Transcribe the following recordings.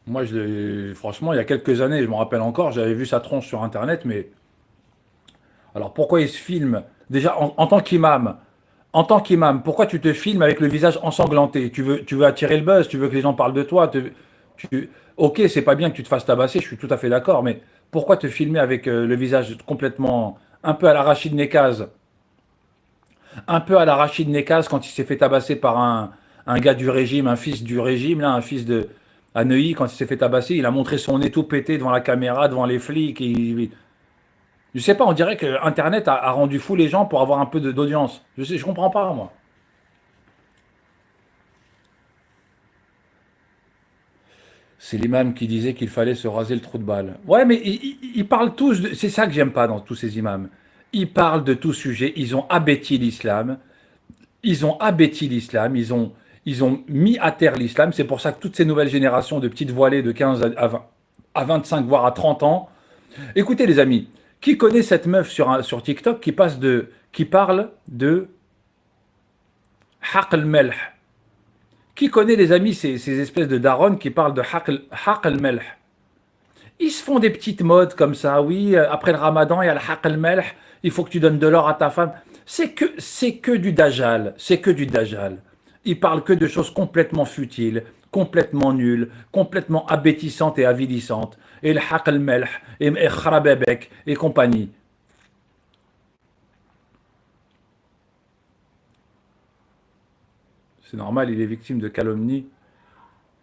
Moi, franchement, il y a quelques années, je me rappelle encore, j'avais vu sa tronche sur Internet, mais alors pourquoi il se filme? Déjà, en tant qu'imam, pourquoi tu te filmes avec le visage ensanglanté? Tu veux attirer le buzz, tu veux que les gens parlent de toi. Ok, c'est pas bien que tu te fasses tabasser, je suis tout à fait d'accord, mais pourquoi te filmer avec le visage complètement un peu à la Rachid Nekaz, un peu à la Rachid Nekaz quand il s'est fait tabasser par un gars du régime, un fils du régime, là, un fils de à Neuilly, quand il s'est fait tabasser, il a montré son nez tout pété devant la caméra, devant les flics. Je sais pas, on dirait que Internet a rendu fou les gens pour avoir un peu d'audience. Je comprends pas, moi. C'est l'imam qui disait qu'il fallait se raser le trou de balle. Ouais, mais ils parlent tous, c'est ça que j'aime pas dans tous ces imams. Ils parlent de tout sujet, ils ont abêti l'islam, ils ont mis à terre l'islam. C'est pour ça que toutes ces nouvelles générations de petites voilées de 15 à 20, à 25, voire à 30 ans. Écoutez les amis, qui connaît cette meuf sur TikTok qui parle de haq al-melh? Qui connaît les amis ces espèces de darons qui parlent de haq al-melh? Ils se font des petites modes comme ça, oui, après le ramadan, il y a le haq al-melh, il faut que tu donnes de l'or à ta femme. C'est que du dajjal, c'est que du dajjal. Ils parlent que de choses complètement futiles, complètement nulles, complètement abétissantes et avilissantes. Et le haq al-melh, et kharabebek, et compagnie. C'est normal, il est victime de calomnie,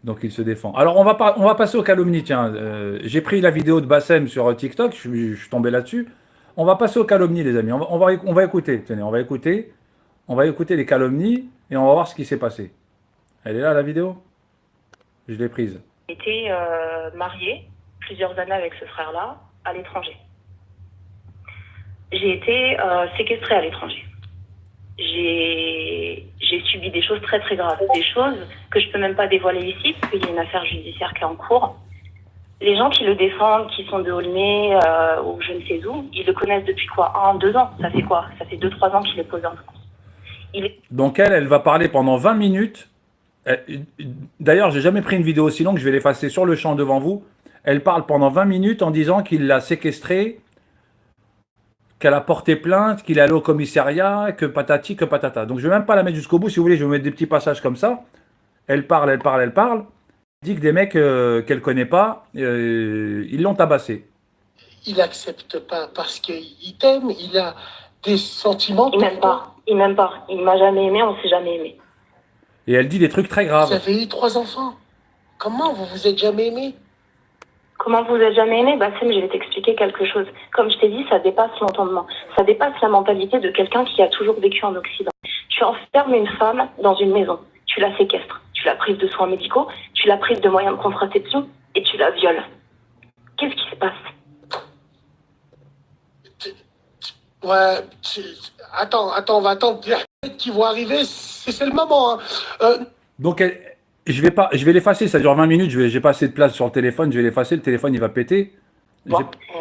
donc il se défend. Alors on va passer aux calomnies, tiens. J'ai pris la vidéo de Bassem sur TikTok, je suis tombé là-dessus. On va passer aux calomnies, les amis. On va écouter, tenez, on va écouter les calomnies et on va voir ce qui s'est passé. Elle est là, la vidéo? Je l'ai prise. J'ai été mariée plusieurs années avec ce frère-là à l'étranger. J'ai été séquestrée à l'étranger. J'ai subi des choses très très graves, des choses que je peux même pas dévoiler ici parce qu'il y a une affaire judiciaire qui est en cours. Les gens qui le défendent, qui sont de Aulnay ou je ne sais où, ils le connaissent depuis quoi? 1, 2 ans. Ça fait quoi? Ça fait 2, 3 ans qu'il est posé en France. Donc elle va parler pendant 20 minutes. D'ailleurs, j'ai jamais pris une vidéo aussi longue, je vais l'effacer sur le champ devant vous. Elle parle pendant 20 minutes en disant qu'il l'a séquestrée, qu'elle a porté plainte, qu'il est allé au commissariat, que patati, que patata. Donc je ne vais même pas la mettre jusqu'au bout, si vous voulez, je vais vous mettre des petits passages comme ça. Elle parle, elle parle, elle parle. Elle dit que des mecs qu'elle connaît pas, ils l'ont tabassé. Il accepte pas parce qu'il t'aime, il a des sentiments. Il m'aime pas, il m'aime pas. Il m'a jamais aimé, on s'est jamais aimé. Et elle dit des trucs très Vous graves. avez eu 3 enfants. Comment vous vous êtes jamais aimé? Comment vous êtes jamais aimé? Bassem, je vais t'expliquer quelque chose. Comme je t'ai dit, ça dépasse l'entendement. Ça dépasse la mentalité de quelqu'un qui a toujours vécu en Occident. Tu enfermes une femme dans une maison. Tu la séquestres. Tu la prives de soins médicaux. Tu la prives de moyens de contraception. Et tu la violes. Qu'est-ce qui se passe? Ouais, attends, on va attendre qui vont arriver. C'est le moment. Hein. Donc je vais l'effacer, ça dure 20 minutes, j'ai pas assez de place sur le téléphone, je vais l'effacer, le téléphone il va péter. Bon.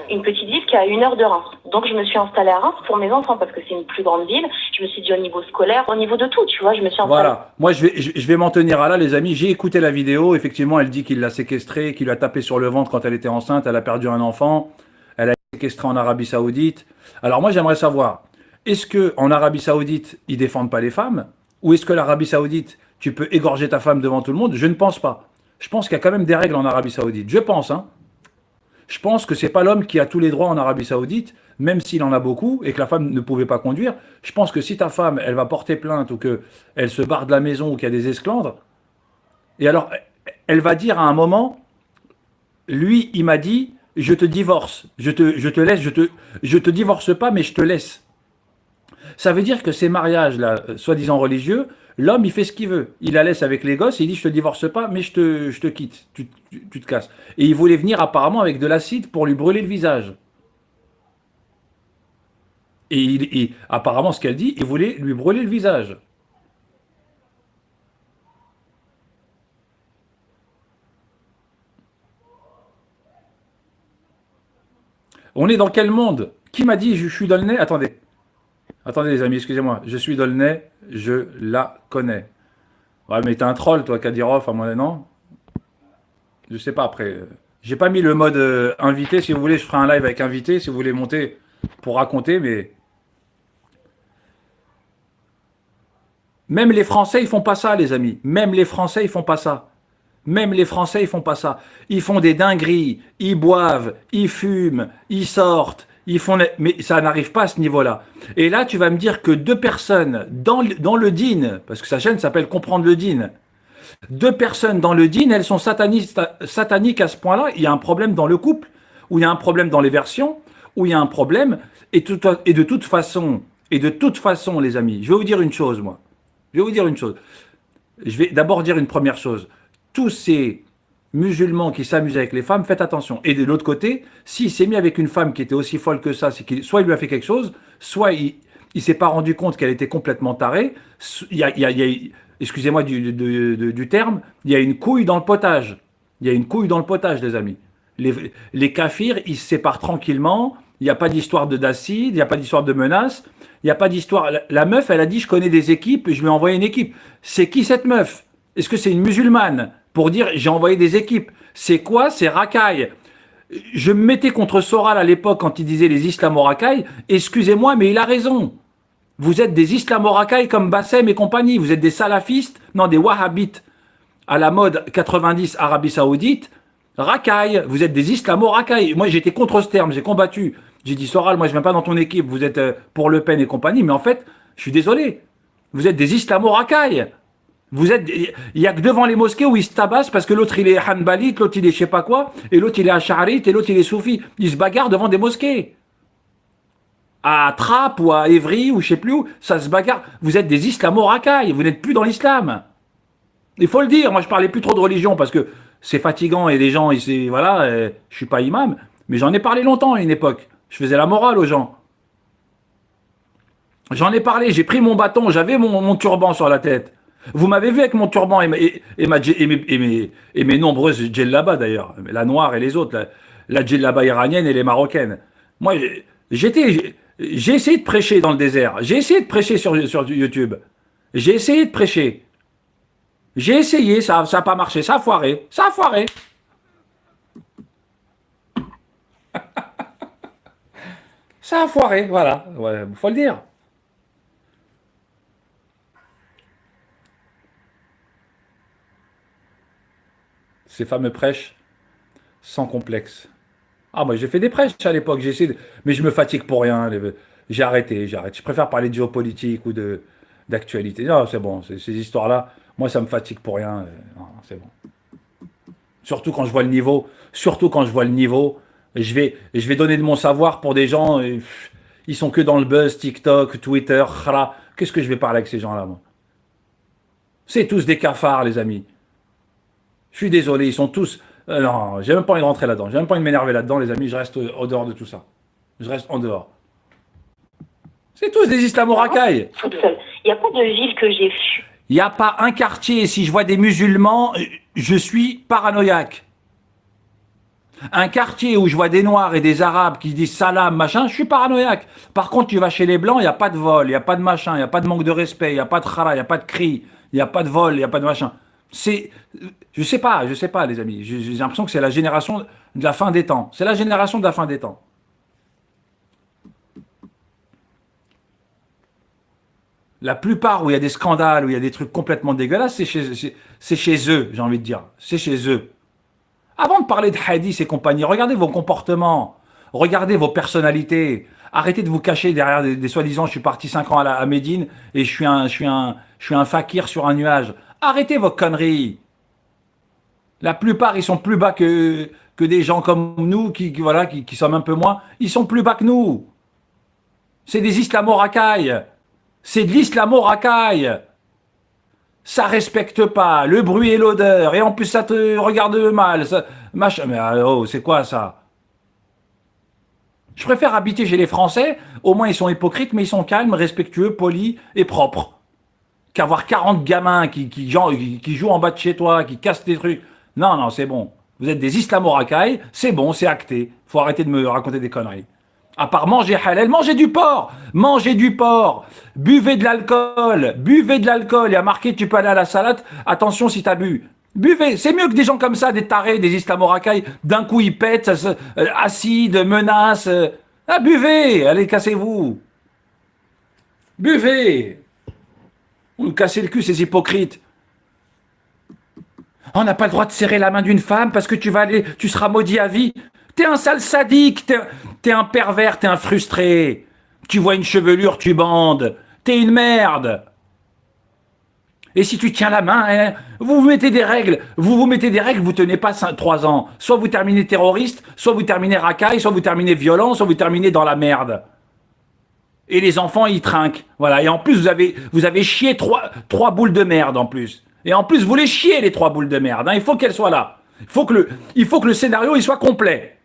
Une petite ville qui a 1 heure de Reims. Donc je me suis installée à Reims pour mes enfants parce que c'est une plus grande ville. Je me suis dit au niveau scolaire, au niveau de tout, tu vois, je me suis installée. Voilà, moi je vais m'en tenir à là les amis, j'ai écouté la vidéo, effectivement elle dit qu'il l'a séquestrée, qu'il lui a tapé sur le ventre quand elle était enceinte, elle a perdu un enfant, elle a été séquestrée en Arabie Saoudite. Alors moi j'aimerais savoir, est-ce que en Arabie Saoudite ils défendent pas les femmes? Ou est-ce que l'Arabie Saoudite, tu peux égorger ta femme devant tout le monde? Je ne pense pas. Je pense qu'il y a quand même des règles en Arabie Saoudite. Je pense, hein. Je pense que c'est pas l'homme qui a tous les droits en Arabie Saoudite, même s'il en a beaucoup et que la femme ne pouvait pas conduire. Je pense que si ta femme, elle va porter plainte ou que elle se barre de la maison ou qu'il y a des esclandres, et alors elle va dire à un moment, lui, il m'a dit, je te divorce, je te laisse, je te divorce pas, mais je te laisse. Ça veut dire que ces mariages-là, soi-disant religieux, l'homme, il fait ce qu'il veut. Il la laisse avec les gosses et il dit, je te divorce pas, mais je te quitte, tu te casses. Et il voulait venir apparemment avec de l'acide pour lui brûler le visage. Et apparemment, ce qu'elle dit, il voulait lui brûler le visage. On est dans quel monde? Qui m'a dit je suis Dolnay? Attendez. Attendez les amis, excusez-moi. Je suis Dolnay, je la connais. Ouais, mais t'es un troll, toi, Kadyrov, à mon avis, non? Je sais pas, après. J'ai pas mis le mode invité. Si vous voulez, je ferai un live avec invité, si vous voulez monter pour raconter, mais... Même les Français, ils font pas ça, les amis. Même les Français, ils font pas ça. Même les Français, ils font pas ça. Ils font des dingueries, ils boivent, ils fument, ils sortent, ils font... Mais ça n'arrive pas à ce niveau-là. Et là, tu vas me dire que deux personnes dans le dîn, parce que sa chaîne s'appelle Comprendre le dîn, deux personnes dans le dîn, elles sont sataniques à ce point-là. Il y a un problème dans le couple, ou il y a un problème dans les versions, ou il y a un problème. Et de toute façon, les amis, je vais vous dire une chose, moi. Je vais vous dire une chose. Je vais d'abord dire une première chose. Tous ces musulmans qui s'amusent avec les femmes, faites attention. Et de l'autre côté, s'il s'est mis avec une femme qui était aussi folle que ça, c'est qu'il, soit il lui a fait quelque chose, soit il s'est pas rendu compte qu'elle était complètement tarée. Excusez-moi du terme, il y a une couille dans le potage. Il y a une couille dans le potage, les amis. Les kafirs, ils se séparent tranquillement. Il n'y a pas d'histoire d'acide, il n'y a pas d'histoire de menace. Il n'y a pas d'histoire. La meuf, elle a dit, je connais des équipes, je lui ai envoyé une équipe. C'est qui cette meuf? Est-ce que c'est une musulmane? Pour dire, j'ai envoyé des équipes. C'est quoi? C'est racaille. Je me mettais contre Soral à l'époque quand il disait les islamo-racailles. Excusez-moi, mais il a raison. Vous êtes des islamo-racailles comme Bassem et compagnie. Vous êtes des salafistes, non, des wahhabites à la mode 90 Arabie Saoudite. Racaille, vous êtes des islamo-racailles. Moi, j'étais contre ce terme, j'ai combattu. J'ai dit, Soral, moi, je ne viens pas dans ton équipe, vous êtes pour Le Pen et compagnie. Mais en fait, je suis désolé. Vous êtes des islamo-racailles. Il y a que devant les mosquées où ils se tabassent parce que l'autre il est hanbalite, l'autre il est je sais pas quoi, et l'autre il est ash'arite, et l'autre il est soufi. Ils se bagarrent devant des mosquées. À Trappes ou à Évry ou je sais plus où, ça se bagarre. Vous êtes des islamo-racailles, vous n'êtes plus dans l'islam. Il faut le dire, moi je parlais plus trop de religion parce que c'est fatigant et les gens, voilà, je suis pas imam, mais j'en ai parlé longtemps à une époque. Je faisais la morale aux gens. J'en ai parlé, j'ai pris mon bâton, j'avais mon turban sur la tête. Vous m'avez vu avec mon turban et mes nombreuses djellabas d'ailleurs, la noire et les autres, la djellaba iranienne et les marocaines. Moi, j'ai essayé de prêcher dans le désert, j'ai essayé de prêcher sur YouTube, j'ai essayé de prêcher. J'ai essayé, ça n'a pas marché, ça a foiré, ça a foiré. Ça a foiré, voilà, ouais, faut le dire. Ces fameux prêches sans complexe. Ah, moi j'ai fait des prêches à l'époque, mais je me fatigue pour rien. J'ai arrêté, j'arrête. Je préfère parler de géopolitique ou d'actualité. Non, c'est bon, ces histoires-là, moi ça me fatigue pour rien. Non, c'est bon. Surtout quand je vois le niveau, je vais donner de mon savoir pour des gens, ils sont que dans le buzz, TikTok, Twitter, khra. Qu'est-ce que je vais parler avec ces gens-là, moi? C'est tous des cafards, les amis. Je suis désolé, ils sont tous... non, j'ai même pas envie de rentrer là-dedans. J'ai même pas envie de m'énerver là-dedans, les amis. Je reste au dehors de tout ça. Je reste en dehors. C'est tous des islamo-racailles. Toute seule. Il n'y a pas de ville que j'ai fui. Il n'y a pas un quartier, si je vois des musulmans, je suis paranoïaque. Un quartier où je vois des noirs et des arabes qui disent salam, machin, je suis paranoïaque. Par contre, tu vas chez les blancs, il n'y a pas de vol, il n'y a pas de machin, il n'y a pas de manque de respect, il n'y a pas de khara, il n'y a pas de cri, il n'y a pas de vol, il n'y a pas de machin. Je sais pas, les amis. J'ai l'impression que c'est la génération de la fin des temps. C'est la génération de la fin des temps. La plupart où il y a des scandales, où il y a des trucs complètement dégueulasses, c'est chez eux, j'ai envie de dire. C'est chez eux. Avant de parler de hadith et compagnie, regardez vos comportements, regardez vos personnalités. Arrêtez de vous cacher derrière des soi-disant, je suis parti 5 ans à Médine et je suis un fakir sur un nuage. Arrêtez vos conneries. La plupart, ils sont plus bas que des gens comme nous, qui sommes un peu moins. Ils sont plus bas que nous. C'est des islamo-racailles. C'est de l'islamo-racaille. Ça respecte pas le bruit et l'odeur. Et en plus, ça te regarde mal. Ça, machin. Mais oh, c'est quoi ça? Je préfère habiter chez les Français. Au moins, ils sont hypocrites, mais ils sont calmes, respectueux, polis et propres. Qu'avoir 40 gamins qui jouent en bas de chez toi, qui cassent des trucs. Non, c'est bon. Vous êtes des islamo-racailles, c'est bon, c'est acté. Faut arrêter de me raconter des conneries. À part manger halal, mangez du porc. Mangez du porc. Buvez de l'alcool. Buvez de l'alcool. Il y a marqué, tu peux aller à la salade. Attention si tu as bu. Buvez. C'est mieux que des gens comme ça, des tarés, des islamo-racailles. D'un coup, ils pètent, acide, menace. Ah, buvez. Allez, cassez-vous. Buvez. Vous nous cassez le cul, ces hypocrites. On n'a pas le droit de serrer la main d'une femme parce que tu seras maudit à vie. T'es un sale sadique, t'es un pervers, t'es un frustré. Tu vois une chevelure, tu bandes. T'es une merde. Et si tu tiens la main, hein, vous mettez des règles. Vous mettez des règles, vous tenez pas 3 ans. Soit vous terminez terroriste, soit vous terminez racaille, soit vous terminez violent, soit vous terminez dans la merde. Et les enfants, ils trinquent. Voilà. Et en plus, vous avez chié trois boules de merde en plus. Et en plus, vous les chiez, les 3 boules de merde. Hein. Il faut qu'elles soient là. Il faut que le scénario il soit complet.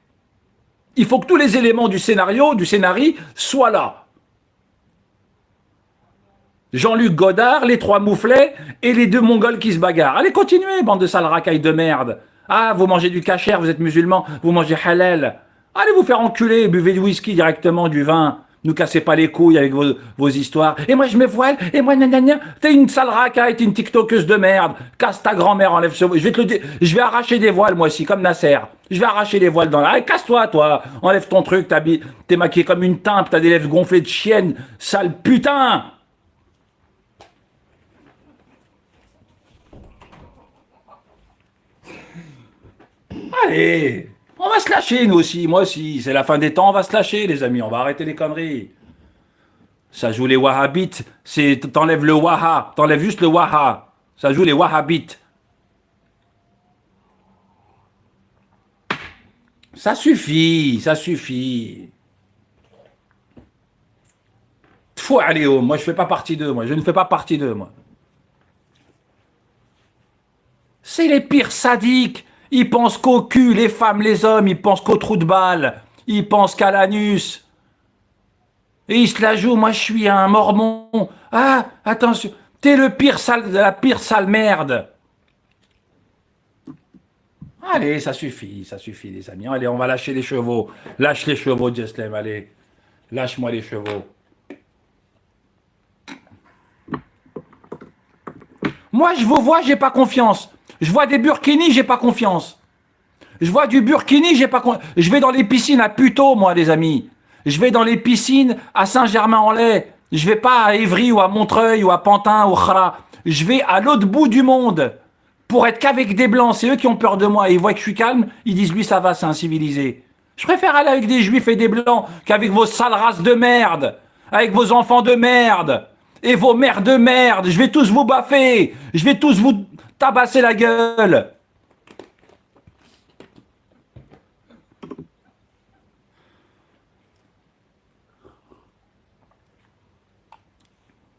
Il faut que tous les éléments du scénario soient là. Jean-Luc Godard, les 3 mouflets et les 2 Mongols qui se bagarrent. Allez, continuez, bande de sales racailles de merde. Ah, vous mangez du kasher, vous êtes musulman, vous mangez halal. Allez vous faire enculer, buvez du whisky directement, du vin. Nous cassez pas les couilles avec vos histoires. Et moi, je me voile, et moi, nanana. T'es une sale racaille, t'es une tiktokeuse de merde. Casse ta grand-mère, enlève ce voile. Je vais arracher des voiles, moi aussi, comme Nasser. Je vais arracher les voiles dans la... Allez, casse-toi, toi. Enlève ton truc, t'es maquillé comme une timpe, t'as des lèvres gonflées de chienne. Sale putain. Allez, on va se lâcher, nous aussi, moi aussi. C'est la fin des temps, on va se lâcher, les amis. On va arrêter les conneries. Ça joue les wahhabites. T'enlèves le waha. T'enlèves juste le waha. Ça joue les wahhabites. Ça suffit, ça suffit. Faut aller haut. Moi, je fais pas partie d'eux. Moi, je ne fais pas partie d'eux, moi. C'est les pires sadiques. Ils pensent qu'au cul, les femmes, les hommes, ils pensent qu'au trou de balle, ils pensent qu'à l'anus. Et ils se la jouent, moi je suis un mormon. Ah, attention, t'es la pire sale merde. Allez, ça suffit les amis. Allez, on va lâcher les chevaux. Lâche les chevaux, Jeslem, allez. Lâche-moi les chevaux. Moi, je vous vois, j'ai pas confiance. Je vois des burkinis, j'ai pas confiance. Je vois du burkini, j'ai pas confiance. Je vais dans les piscines à Puteaux, moi, les amis. Je vais dans les piscines à Saint-Germain-en-Laye. Je vais pas à Évry ou à Montreuil ou à Pantin ou Khara. Je vais à l'autre bout du monde pour être qu'avec des blancs. C'est eux qui ont peur de moi. Ils voient que je suis calme, ils disent lui ça va, c'est un civilisé. Je préfère aller avec des juifs et des blancs qu'avec vos sales races de merde, avec vos enfants de merde et vos mères de merde. Je vais tous vous baffer. Je vais tous vous tabasser la gueule.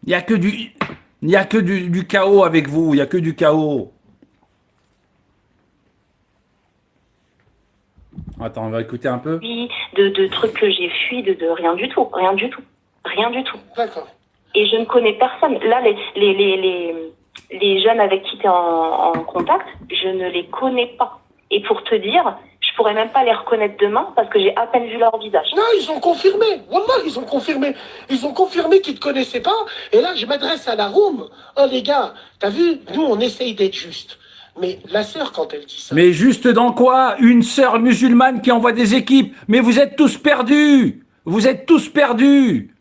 Il n'y a que du chaos avec vous. Il n'y a que du chaos. Attends, on va écouter un peu. De trucs que j'ai fui, de rien du tout. Rien du tout. Rien du tout. D'accord. Et je ne connais personne. Là, les jeunes avec qui tu es en contact, je ne les connais pas. Et pour te dire, je pourrais même pas les reconnaître demain parce que j'ai à peine vu leur visage. Non, ils ont confirmé. Wallah, ils ont confirmé. Ils ont confirmé qu'ils ne te connaissaient pas. Et là, je m'adresse à la room. Oh les gars, t'as vu, nous, on essaye d'être juste. Mais la sœur, quand elle dit ça... Mais juste dans quoi? Une sœur musulmane qui envoie des équipes. Mais vous êtes tous perdus. Vous êtes tous perdus.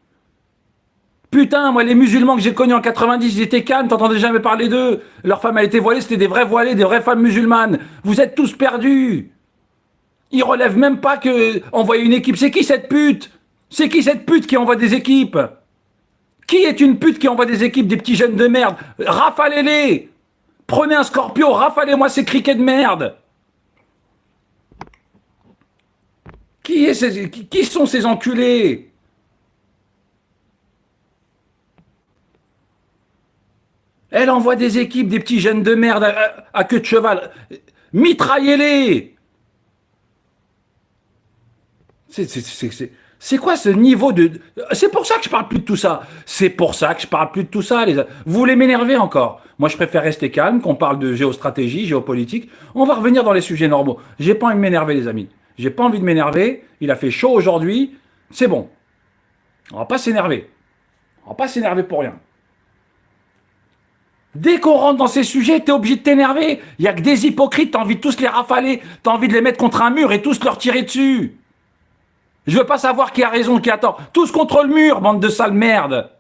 Putain, moi, les musulmans que j'ai connus en 90, ils étaient calmes, t'entendais jamais parler d'eux. Leur femme a été voilée, c'était des vrais voilés, des vraies femmes musulmanes. Vous êtes tous perdus. Ils relèvent même pas que envoyer une équipe. C'est qui cette pute? C'est qui cette pute qui envoie des équipes? Qui est une pute qui envoie des équipes, des petits jeunes de merde? Rafalez-les. Prenez un scorpion, rafalez-moi ces criquets de merde. Qui sont ces enculés? Elle envoie des équipes, des petits jeunes de merde à queue de cheval. Mitraillez-les. C'est quoi ce niveau de... C'est pour ça que je parle plus de tout ça. C'est pour ça que je parle plus de tout ça. Vous voulez m'énerver encore? Moi, je préfère rester calme, qu'on parle de géostratégie, géopolitique. On va revenir dans les sujets normaux. J'ai pas envie de m'énerver, les amis. J'ai pas envie de m'énerver. Il a fait chaud aujourd'hui. C'est bon. On va pas s'énerver. On va pas s'énerver pour rien. Dès qu'on rentre dans ces sujets, t'es obligé de t'énerver. Il n'y a que des hypocrites, t'as envie de tous les rafaler, t'as envie de les mettre contre un mur et tous leur tirer dessus. Je veux pas savoir qui a raison, qui a tort. Tous contre le mur, bande de sales merdes.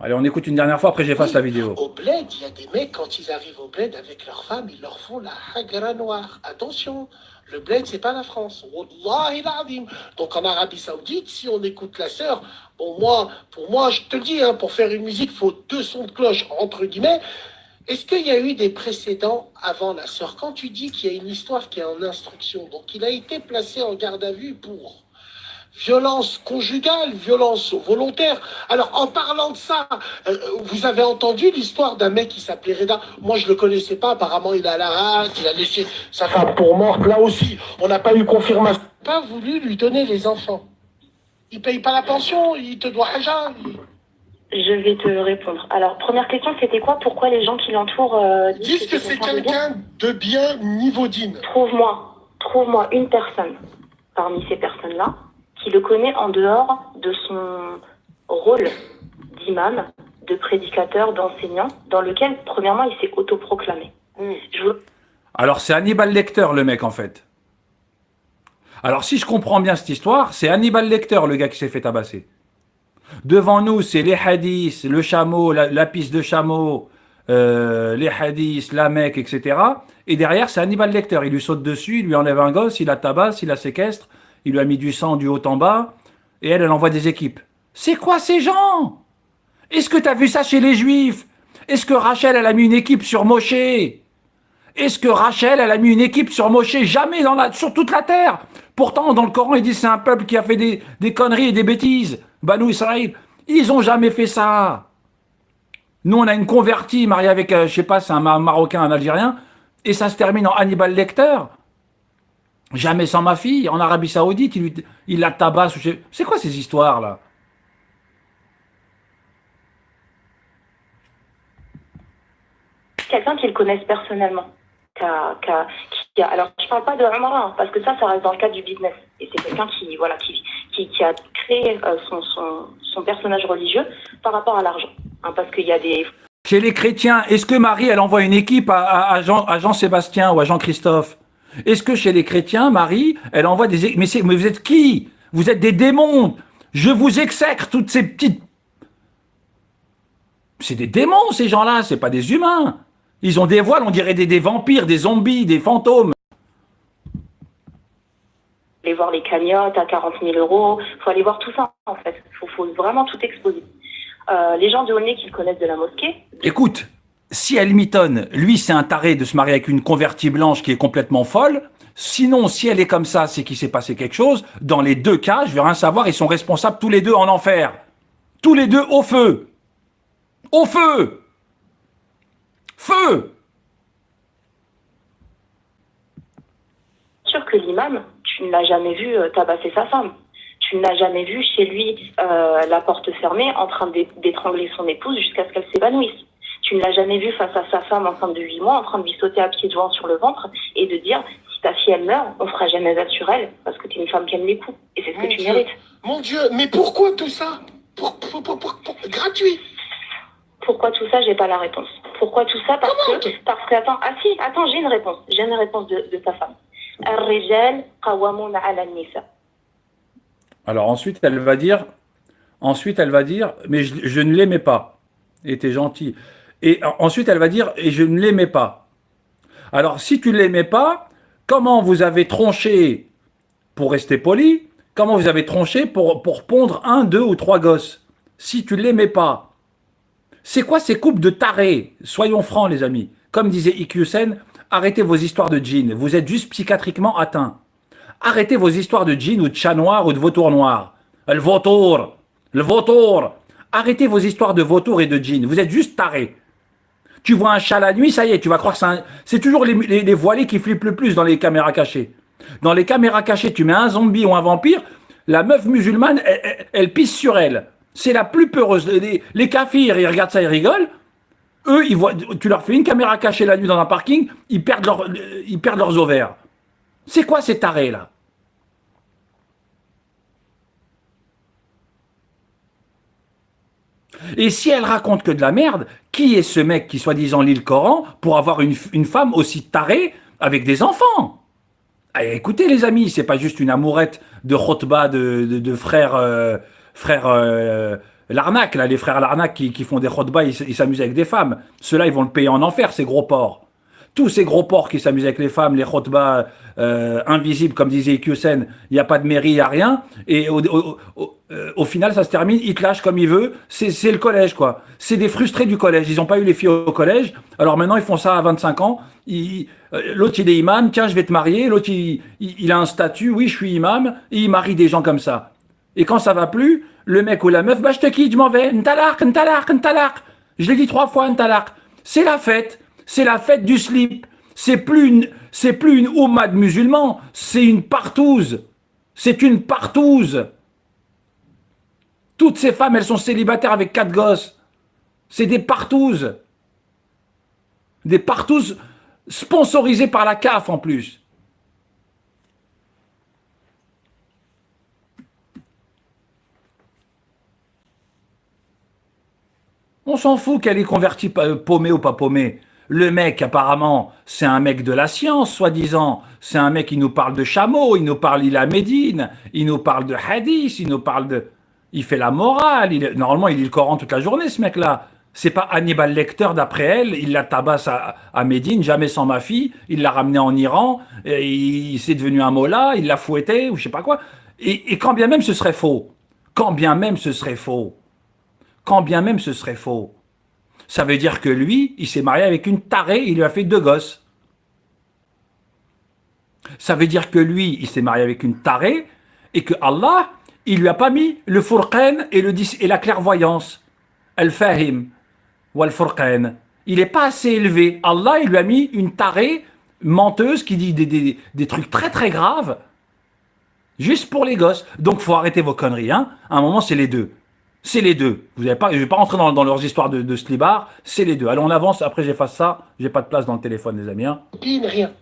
Allez, on écoute une dernière fois, après j'efface la vidéo. Au bled, il y a des mecs, quand ils arrivent au bled avec leurs femmes, ils leur font la hagra noire. Attention, le bled, c'est pas la France. Wallahi l'azim. Donc en Arabie Saoudite, si on écoute la sœur, bon, pour moi, je te le dis, hein, pour faire une musique, il faut 2 sons de cloche, entre guillemets. Est-ce qu'il y a eu des précédents avant la sœur? Quand tu dis qu'il y a une histoire qui est en instruction, donc il a été placé en garde à vue pour violence conjugale, violence volontaire. Alors, en parlant de ça, vous avez entendu l'histoire d'un mec qui s'appelait Reda. Moi, je le connaissais pas. Apparemment, il a la rate, il a laissé sa femme pour morte. Là aussi, on n'a pas eu confirmation. Il n'a pas voulu lui donner les enfants. Il paye pas la pension, il te doit haja. Je vais te répondre. Alors, première question, c'était quoi? Pourquoi les gens qui l'entourent Disent que c'est quelqu'un de bien niveau digne. Trouve-moi une personne parmi ces personnes-là qui le connaît en dehors de son rôle d'imam, de prédicateur, d'enseignant, dans lequel, premièrement, il s'est autoproclamé. Alors, c'est Hannibal Lecter, le mec, en fait. Alors, si je comprends bien cette histoire, c'est Hannibal Lecter, le gars qui s'est fait tabasser. Devant nous, c'est les hadiths, le chameau, la piste de chameau, les hadiths, la Mecque, etc. Et derrière, c'est Hannibal Lecter. Il lui saute dessus, il lui enlève un gosse, il la tabasse, il la séquestre, il lui a mis du sang du haut en bas, et elle envoie des équipes. C'est quoi ces gens? Est-ce que tu as vu ça chez les Juifs? Est-ce que Rachel, elle a mis une équipe sur Moshe? Est-ce que Rachel, elle a mis une équipe sur Moshe? Jamais sur toute la terre. Pourtant, dans le Coran, il dit c'est un peuple qui a fait des conneries et des bêtises. Banu Israël. Ils ont jamais fait ça. Nous, on a une convertie mariée avec, je sais pas, c'est un Marocain, un Algérien, et ça se termine en Hannibal Lecter. Jamais sans ma fille. En Arabie Saoudite, il la tabasse. C'est quoi ces histoires-là? Quelqu'un qui le connaisse personnellement. Alors, je parle pas de Omar, hein, parce que ça reste dans le cadre du business. Et c'est quelqu'un qui a créé son personnage religieux par rapport à l'argent. Hein, parce qu'il y a des... Chez les chrétiens, est-ce que Marie, elle envoie une équipe à Jean-Sébastien ou à Jean-Christophe? Est-ce que chez les chrétiens, Marie, elle envoie des... Mais vous êtes qui? Vous êtes des démons. Je vous exècre toutes ces petites... C'est des démons, ces gens-là, c'est pas des humains. Ils ont des voiles, on dirait des vampires, des zombies, des fantômes. Aller voir les cagnottes à 40 000 €, il faut aller voir tout ça, en fait. Il faut vraiment tout exposer. Les gens de Aulnay qui le connaissent de la mosquée... Écoute, si elle mitonne, lui, c'est un taré de se marier avec une convertie blanche qui est complètement folle. Sinon, si elle est comme ça, c'est qu'il s'est passé quelque chose. Dans les deux cas, je veux rien savoir, ils sont responsables tous les deux en enfer. Tous les deux au feu. Au feu! Feu! Sûr que l'imam, tu ne l'as jamais vu tabasser sa femme. Tu ne l'as jamais vu chez lui, la porte fermée, en train d'étrangler son épouse jusqu'à ce qu'elle s'évanouisse. Tu ne l'as jamais vu face à sa femme enceinte de 8 mois, en train de lui sauter à pieds joints sur le ventre et de dire, si ta fille elle meurt, on fera jamais sur elle, parce que tu es une femme qui aime les coups. Et c'est ce que tu mérites. Mon Dieu, mais pourquoi tout ça? Gratuit. Pourquoi tout ça? J'ai pas la réponse. Pourquoi tout ça? Parce que attends, j'ai une réponse. J'ai une réponse de ta femme. Ar-rijal qawamun 'ala an-nisa. Alors ensuite, elle va dire, mais je ne l'aimais pas. Et t'es gentil. Et ensuite, elle va dire, et je ne l'aimais pas. Alors, si tu ne l'aimais pas, comment vous avez tronché, pour rester poli, comment vous avez tronché pour pondre 1, 2 ou 3 gosses? Si tu ne l'aimais pas. C'est quoi ces couples de tarés? Soyons francs, les amis. Comme disait Iqiyoussen, arrêtez vos histoires de djinns. Vous êtes juste psychiatriquement atteints. Arrêtez vos histoires de djinns ou de chat noir ou de vautour noir. Le vautour. Le vautour. Arrêtez vos histoires de vautour et de djinns. Vous êtes juste tarés. Tu vois un chat la nuit, ça y est, tu vas croire que c'est toujours les voilés qui flippent le plus dans les caméras cachées. Dans les caméras cachées, tu mets un zombie ou un vampire, la meuf musulmane, elle pisse sur elle. C'est la plus peureuse. Les kafirs, ils regardent ça, ils rigolent. Eux, tu leur fais une caméra cachée la nuit dans un parking, ils perdent leurs ovaires. C'est quoi ces tarés-là? Et si elle raconte que de la merde, qui est ce mec qui soi-disant lit le Coran pour avoir une femme aussi tarée avec des enfants? Eh, écoutez les amis, c'est pas juste une amourette de khotba de frères, frères l'arnaque, là, les frères l'arnaque qui font des khotbas, ils s'amusent avec des femmes. Ceux-là, ils vont le payer en enfer, ces gros porcs. Tous ces gros porcs qui s'amusent avec les femmes, les khotbas invisibles, comme disait Iqiyoussen, il n'y a pas de mairie, il n'y a rien. Et au final, ça se termine, ils te lâchent comme ils veulent. C'est le collège, quoi. C'est des frustrés du collège. Ils n'ont pas eu les filles au collège. Alors maintenant, ils font ça à 25 ans. L'autre, il est imam. Tiens, je vais te marier. L'autre, il a un statut. Oui, je suis imam. Et il marie des gens comme ça. Et quand ça va plus, le mec ou la meuf, bah, je te quitte, je m'en vais. Ntalak, ntalak, ntalak. Je l'ai dit 3 fois, ntalak. C'est la fête. C'est la fête du slip. C'est plus une oumma de musulmans. C'est une partouze. C'est une partouze. Toutes ces femmes, elles sont célibataires avec 4 gosses. C'est des partouzes. Des partouzes sponsorisées par la CAF en plus. On s'en fout qu'elle est convertie paumée ou pas paumée. Le mec, apparemment, c'est un mec de la science, soi-disant. C'est un mec qui nous parle de chameaux, il nous parle, il a Médine, il nous parle de hadith, il nous parle de... Il fait la morale. Normalement, il lit le Coran toute la journée, ce mec-là. C'est pas Hannibal Lecter d'après elle. Il la tabasse à Médine, jamais sans ma fille. Il l'a ramené en Iran. Et c'est devenu un mollah. Il l'a fouetté ou je sais pas quoi. Et quand bien même ce serait faux. Quand bien même ce serait faux. Quand bien même ce serait faux. Ça veut dire que lui, il s'est marié avec une tarée. Il lui a fait 2 gosses. Ça veut dire que lui, il s'est marié avec une tarée. Et que Allah... il lui a pas mis le furqan et la clairvoyance. Al-Fahim ou Al-Furqan. Il n'est pas assez élevé. Allah, il lui a mis une tarée menteuse qui dit des trucs très très graves, juste pour les gosses. Donc, faut arrêter vos conneries. Hein. À un moment, c'est les deux. C'est les deux. Vous avez pas, je ne vais pas rentrer dans leurs histoires de slibard. C'est les deux. Allez, on avance. Après, j'efface ça. J'ai pas de place dans le téléphone, les amis. Hein. Rien.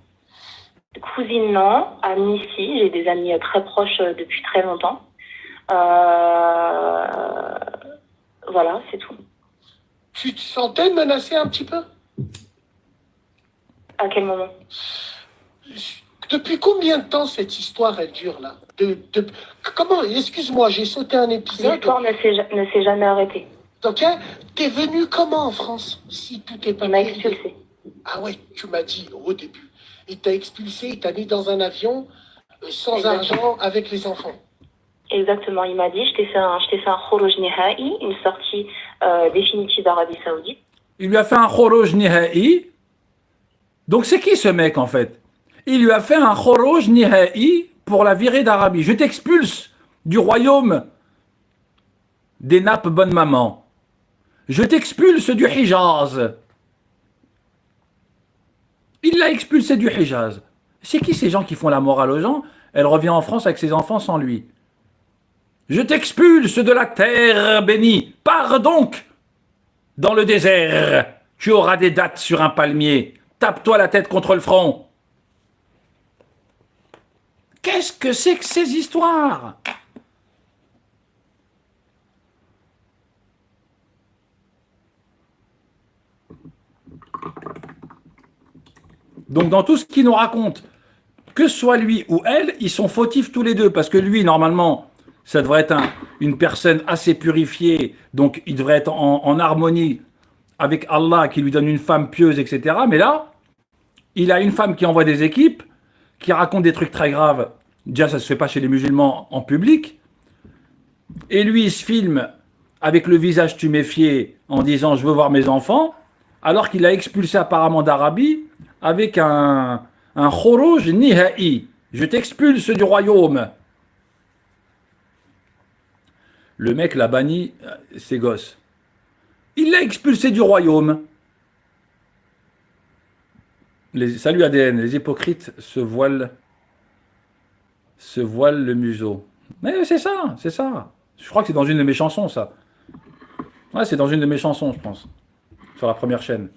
Cousine, non. Amie, si. J'ai des amis très proches depuis très longtemps. Voilà, c'est tout. Tu te sentais menacé un petit peu? À quel moment? Depuis combien de temps cette histoire, elle dure, là? Comment? Excuse-moi, j'ai sauté un épisode. L'histoire ne s'est jamais arrêtée. Donc, t'es venu comment en France? Si tout est pas... Il m'a expulsé. Ah ouais, tu m'as dit au début. Il t'a expulsé, il t'a mis dans un avion, sans Exactement. argent, avec les enfants. Exactement, il m'a dit, je t'ai fait un khuruj nihai, une sortie définitive d'Arabie Saoudite. Il lui a fait un khuruj nihai. Donc c'est qui ce mec en fait? Il lui a fait un khuruj nihai pour la virer d'Arabie. Je t'expulse du royaume des nappes bonne maman. Je t'expulse du Hijaz. Il l'a expulsé du Hijaz. C'est qui ces gens qui font la morale aux gens? Elle revient en France avec ses enfants sans lui. Je t'expulse de la terre bénie. Pars donc dans le désert. Tu auras des dattes sur un palmier. Tape-toi la tête contre le front. Qu'est-ce que c'est que ces histoires? Donc dans tout ce qu'il nous raconte, que ce soit lui ou elle, ils sont fautifs tous les deux. Parce que lui, normalement, ça devrait être une personne assez purifiée. Donc il devrait être en harmonie avec Allah, qui lui donne une femme pieuse, etc. Mais là, il a une femme qui envoie des équipes, qui raconte des trucs très graves. Déjà, ça ne se fait pas chez les musulmans en public. Et lui, il se filme avec le visage tuméfié en disant « je veux voir mes enfants », alors qu'il a expulsé apparemment d'Arabie avec un khuruj nihai. Je t'expulse du royaume. Le mec l'a banni, ses gosses. Il l'a expulsé du royaume. Salut ADN, les hypocrites se voilent le museau. Mais c'est ça, c'est ça. Je crois que c'est dans une de mes chansons, ça. Ouais, c'est dans une de mes chansons, je pense. Sur la première chaîne.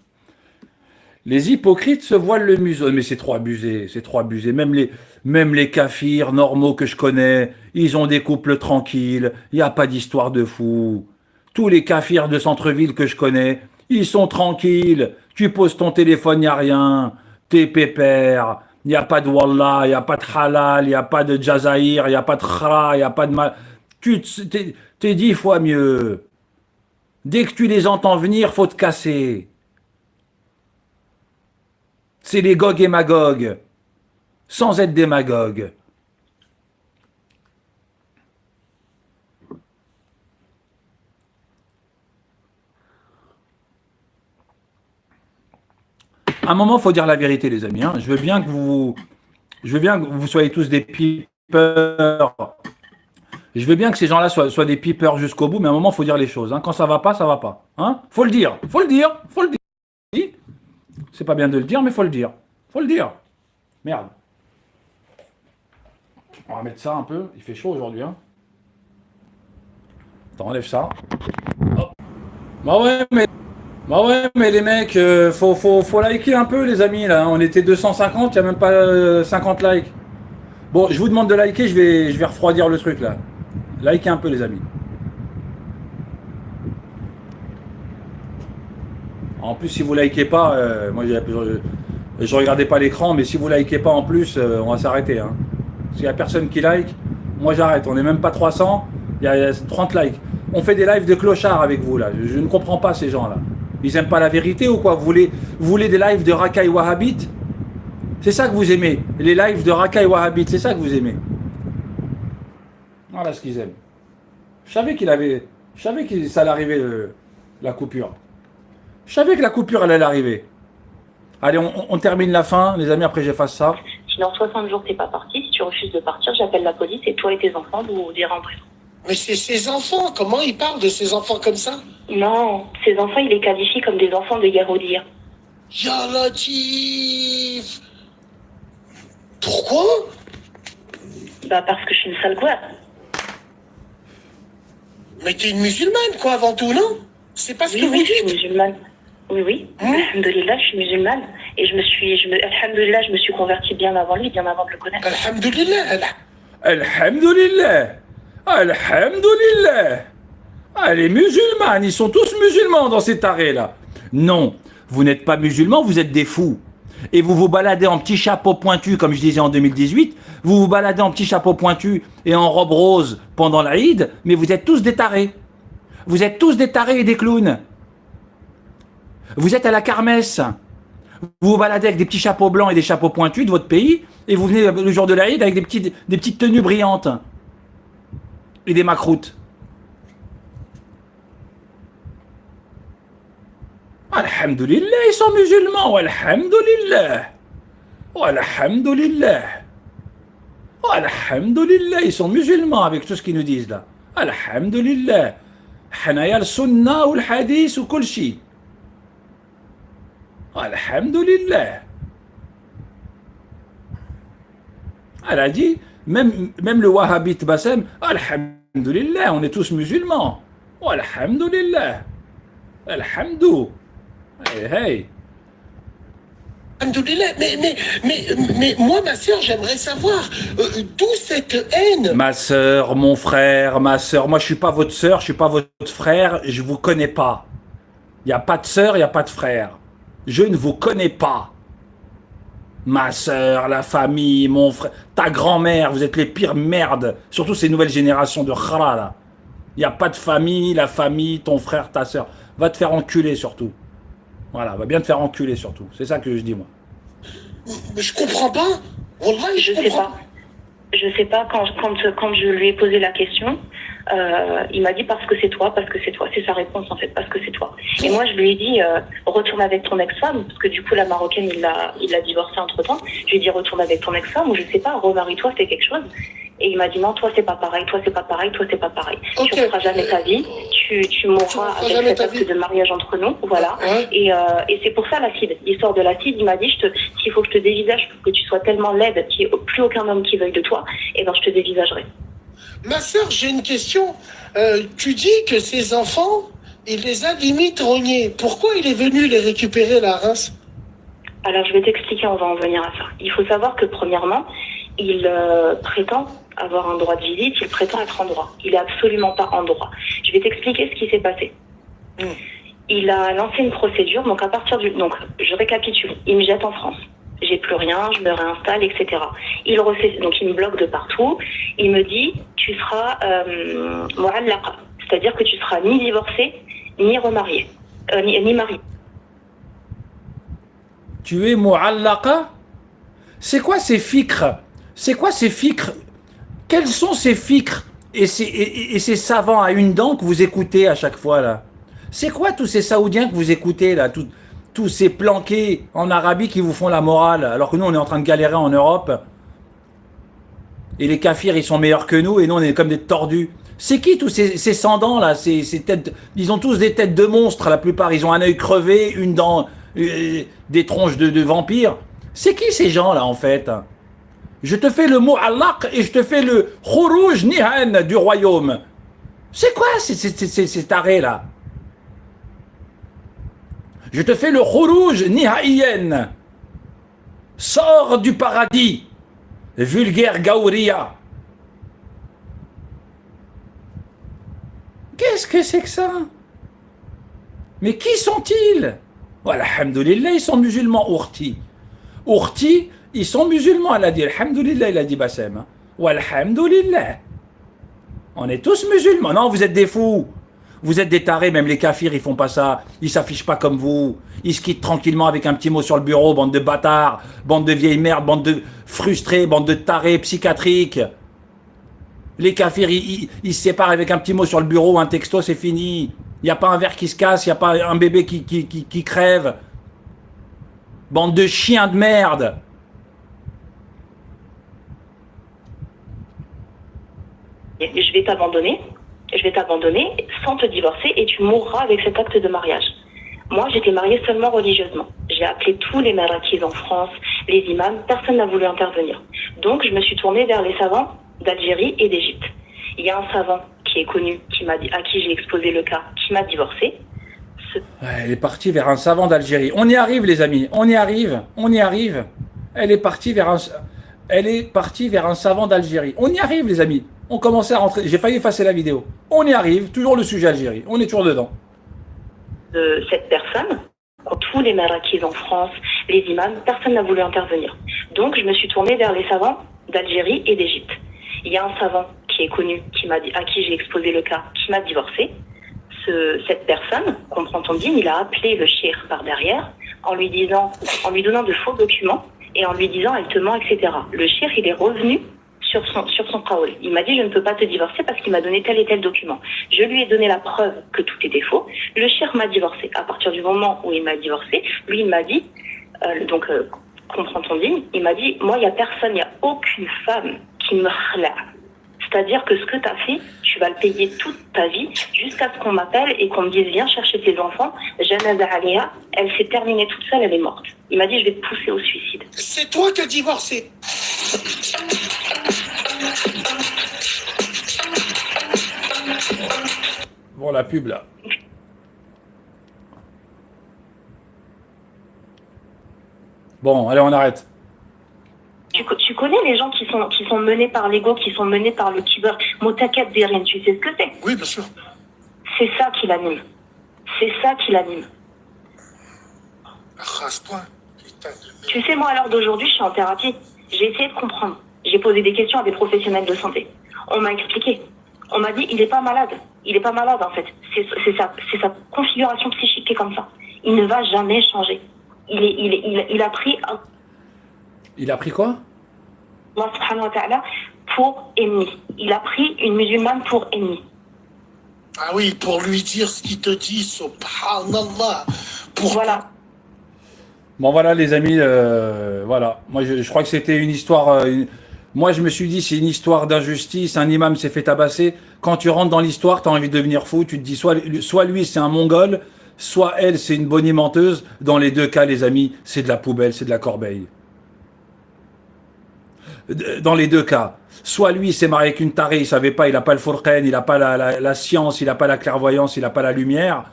Les hypocrites se voilent le museau. Mais c'est trop abusé, c'est trop abusé. Même les kafirs normaux que je connais, ils ont des couples tranquilles. Il n'y a pas d'histoire de fou. Tous les kafirs de centre-ville que je connais, ils sont tranquilles. Tu poses ton téléphone, il n'y a rien. T'es pépère. Il n'y a pas de wallah, il n'y a pas de halal, il n'y a pas de jazaïr, il n'y a pas de khra, il n'y a pas de mal. T'es 10 fois mieux. Dès que tu les entends venir, faut te casser. C'est les Gog et Magog, sans être démagogue. À un moment, il faut dire la vérité, les amis. Hein. Je veux bien que vous soyez tous des pipeurs. Je veux bien que ces gens-là soient des pipeurs jusqu'au bout, mais à un moment, il faut dire les choses. Hein. Quand ça va pas, ça va pas. Hein. Faut le dire, faut le dire, faut le dire. C'est pas bien de le dire, mais faut le dire. Faut le dire. Merde. On va mettre ça un peu. Il fait chaud aujourd'hui. Hein. Attends, enlève ça. Hop. Bah ouais, mais les mecs, faut liker un peu, les amis. Là. On était 250, il n'y a même pas 50 likes. Bon, je vous demande de liker, je vais refroidir le truc là. Likez un peu, les amis. En plus, si vous likez pas, moi je regardais pas l'écran, mais si vous likez pas en plus, on va s'arrêter. Hein. S'il y a personne qui like, moi j'arrête. On n'est même pas 300, il y a 30 likes. On fait des lives de clochards avec vous là. Je ne comprends pas ces gens là. Ils aiment pas la vérité ou quoi? Vous voulez des lives de racailles wahhabites? C'est ça que vous aimez? Les lives de racailles wahhabites, c'est ça que vous aimez? Voilà ce qu'ils aiment. Je savais que ça allait arriver, la coupure. Je savais que la coupure elle allait arriver. Allez, on termine la fin, les amis, après j'efface ça. Si dans 60 jours t'es pas parti, si tu refuses de partir, j'appelle la police et toi et tes enfants vous direz en prison. Mais c'est ses enfants, comment il parle de ses enfants comme ça? Non, ces enfants, il les qualifie comme des enfants de Yahudir. Ya Latif! Pourquoi? Bah parce que je suis une sale quoi. Mais t'es une musulmane, quoi, avant tout, non? C'est pas ce que vous Oui, je suis dites? musulmane. Oui. Alhamdulillah, je suis musulmane. Et Alhamdulillah, je me suis convertie bien avant lui, bien avant de le connaître. Alhamdulillah. Alhamdulillah. Alhamdulillah. Ah, les musulmans, ils sont tous musulmans dans ces tarés là. Non, vous n'êtes pas musulmans, vous êtes des fous. Et vous vous baladez en petit chapeau pointu, comme je disais en 2018, vous vous baladez en petit chapeau pointu et en robe rose pendant l'Aïd, mais vous êtes tous des tarés. Vous êtes tous des tarés et des clowns. Vous êtes à la kermesse. Vous vous baladez avec des petits chapeaux blancs et des chapeaux pointus de votre pays, et vous venez le jour de l'Aïd avec des petites tenues brillantes. Et des macroutes. Alhamdulillah, ils sont musulmans. Alhamdulillah. Alhamdulillah. Alhamdulillah, ils sont musulmans avec tout ce qu'ils nous disent là. Alhamdulillah. Hanaya al-sunnah ou al-hadith ou kul shi. Alhamdulillah. Elle a dit, même le wahhabite Bassem, Alhamdulillah, on est tous musulmans. Alhamdulillah. Alhamdou. Hey. Alhamdulillah. Mais moi, ma soeur, j'aimerais savoir d'où cette haine. Ma soeur, mon frère, ma soeur. Moi, je suis pas votre soeur, je suis pas votre frère, je vous connais pas. Il n'y a pas de soeur, il n'y a pas de frère. Je ne vous connais pas. Ma soeur, la famille, mon frère, ta grand-mère, vous êtes les pires merdes. Surtout ces nouvelles générations de khara là. Il n'y a pas de famille, la famille, ton frère, ta soeur. Va te faire enculer surtout. Voilà, va bien te faire enculer surtout. C'est ça que je dis moi. Je comprends pas. Wallah, Je sais pas. Je sais pas, quand je lui ai posé la question, il m'a dit parce que c'est toi. C'est sa réponse en fait, parce que c'est toi. Et moi je lui ai dit retourne avec ton ex-femme, parce que du coup la Marocaine il l'a divorcé entre temps. Je lui ai dit retourne avec ton ex-femme, ou je sais pas, remarie-toi, fais quelque chose. Et il m'a dit non, toi c'est pas pareil, toi c'est pas pareil, toi c'est pas pareil. Okay. Tu ne feras jamais ta vie, tu mourras avec cet acte de mariage entre nous, voilà. Ouais. Et c'est pour ça l'acide. L'histoire de l'acide, il m'a dit s'il faut que je te dévisage pour que tu sois tellement laide qu'il n'y ait plus aucun homme qui veuille de toi, et ben je te dévisagerai. Ma sœur, j'ai une question. Tu dis que ces enfants, il les a limite rognés. Pourquoi il est venu les récupérer, la Reims? Alors, je vais t'expliquer, on va en venir à ça. Il faut savoir que, premièrement, il prétend avoir un droit de visite, il prétend être en droit. Il est absolument pas en droit. Je vais t'expliquer ce qui s'est passé. Il a lancé une procédure, donc à partir du... Donc, je récapitule. Il me jette en France. J'ai plus rien, je me réinstalle, etc. Donc, il me bloque de partout. Il me dit, tu seras mu'allaqa, c'est-à-dire que tu seras ni divorcé, ni remarié, ni marié. Tu es mu'allaqa? C'est quoi ces fikrs? C'est quoi ces fikrs? Quels sont ces fikrs et ces savants à une dent que vous écoutez à chaque fois là? C'est quoi tous ces Saoudiens que vous écoutez là, tous ces planqués en Arabie qui vous font la morale, alors que nous on est en train de galérer en Europe? Et les kafirs ils sont meilleurs que nous et nous on est comme des tordus. C'est qui tous ces sans-dents là, ces têtes? Ils ont tous des têtes de monstres la plupart, ils ont un œil crevé, une dent, des tronches de vampires. C'est qui ces gens là en fait? Je te fais le mu'allaq et je te fais le khurouj nihan du royaume. C'est quoi ces tarés là? Je te fais le khurouj nihaiyen. Sors du paradis. Vulgaire gaouria. Qu'est-ce que c'est que ça? Mais qui sont-ils? Alhamdulillah, ils sont musulmans, Ourti. Ourti, ils sont musulmans, elle a dit. Alhamdulillah, il a dit Bassem. Alhamdulillah. On est tous musulmans. Non, vous êtes des fous. Vous êtes des tarés, même les kafirs, ils font pas ça. Ils s'affichent pas comme vous. Ils se quittent tranquillement avec un petit mot sur le bureau, bande de bâtards, bande de vieilles merdes, bande de frustrés, bande de tarés psychiatriques. Les kafirs, ils se séparent avec un petit mot sur le bureau, un texto, c'est fini. Il n'y a pas un verre qui se casse, il n'y a pas un bébé qui crève. Bande de chiens de merde. Je vais t'abandonner sans te divorcer et tu mourras avec cet acte de mariage. Moi, j'étais mariée seulement religieusement. J'ai appelé tous les marakis en France, les imams, personne n'a voulu intervenir. Donc, je me suis tournée vers les savants d'Algérie et d'Égypte. Il y a un savant qui est connu, à qui j'ai exposé le cas, qui m'a divorcée. Elle est partie vers un savant d'Algérie. On y arrive, les amis. On y arrive. Elle est partie vers un savant d'Algérie. On y arrive, les amis. On commençait à rentrer. J'ai failli effacer la vidéo. On y arrive. Toujours le sujet Algérie. On est toujours dedans. De cette personne, tous les marakis en France, les imams, personne n'a voulu intervenir. Donc, je me suis tournée vers les savants d'Algérie et d'Égypte. Il y a un savant qui est connu, à qui j'ai exposé le cas, qui m'a divorcée. Cette personne, comprend-on bien, il a appelé le cheikh par derrière en lui donnant de faux documents et en lui disant elle te ment, etc. Le cheikh, il est revenu sur son parole. Il m'a dit je ne peux pas te divorcer parce qu'il m'a donné tel et tel document. Je lui ai donné la preuve que tout était faux. Le cheikh m'a divorcé. À partir du moment où il m'a divorcé, lui il m'a dit comprend-on bien, il m'a dit moi il n'y a personne, il n'y a aucune femme qui me khla'. C'est-à-dire que ce que tu as fait, tu vas le payer toute ta vie jusqu'à ce qu'on m'appelle et qu'on me dise viens chercher tes enfants. Janaza Aléa, elle s'est terminée toute seule, elle est morte. Il m'a dit je vais te pousser au suicide. C'est toi qui as divorcé. Bon, la pub là. Bon, allez, on arrête. Tu connais les gens qui sont menés par l'ego, qui sont menés par le kibber. Motakat Derin, tu sais ce que c'est? Oui, bien sûr. C'est ça qui l'anime. À ce point. Putain de merde. Tu sais, moi, à l'heure d'aujourd'hui, je suis en thérapie. J'ai essayé de comprendre. J'ai posé des questions à des professionnels de santé. On m'a expliqué. On m'a dit, il n'est pas malade. Il n'est pas malade, en fait. C'est sa configuration psychique qui est comme ça. Il ne va jamais changer. Il a pris un... Il a pris quoi? Allah subhanahu wa ta'ala pour ennemi. Il a pris une musulmane pour ennemi. Ah oui, pour lui dire ce qu'il te dit, subhanallah. Voilà. Bon, voilà, les amis, voilà. Moi, je crois que c'était une histoire... Moi, je me suis dit, c'est une histoire d'injustice. Un imam s'est fait tabasser. Quand tu rentres dans l'histoire, tu as envie de devenir fou. Tu te dis, soit lui, c'est un mongol, soit elle, c'est une bonimenteuse. Dans les deux cas, les amis, c'est de la poubelle, c'est de la corbeille. Dans les deux cas, soit lui s'est marié avec une tarée, il savait pas, il n'a pas le Furqan, il n'a pas la science, il n'a pas la clairvoyance, il n'a pas la lumière,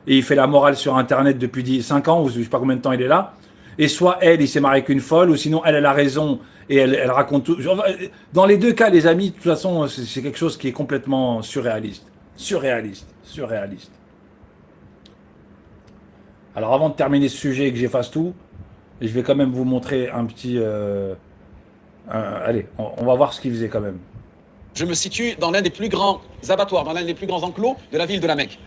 et il fait la morale sur Internet depuis 5 ans, ou je sais pas combien de temps il est là, et soit elle, il s'est marié qu'une folle, ou sinon elle a raison et elle raconte tout. Dans les deux cas, les amis, de toute façon, c'est quelque chose qui est complètement surréaliste. Surréaliste. Surréaliste. Alors avant de terminer ce sujet et que j'efface tout, je vais quand même vous montrer un petit... allez, on va voir ce qu'il faisait quand même. Je me situe dans l'un des plus grands abattoirs, dans l'un des plus grands enclos de la ville de la Mecque.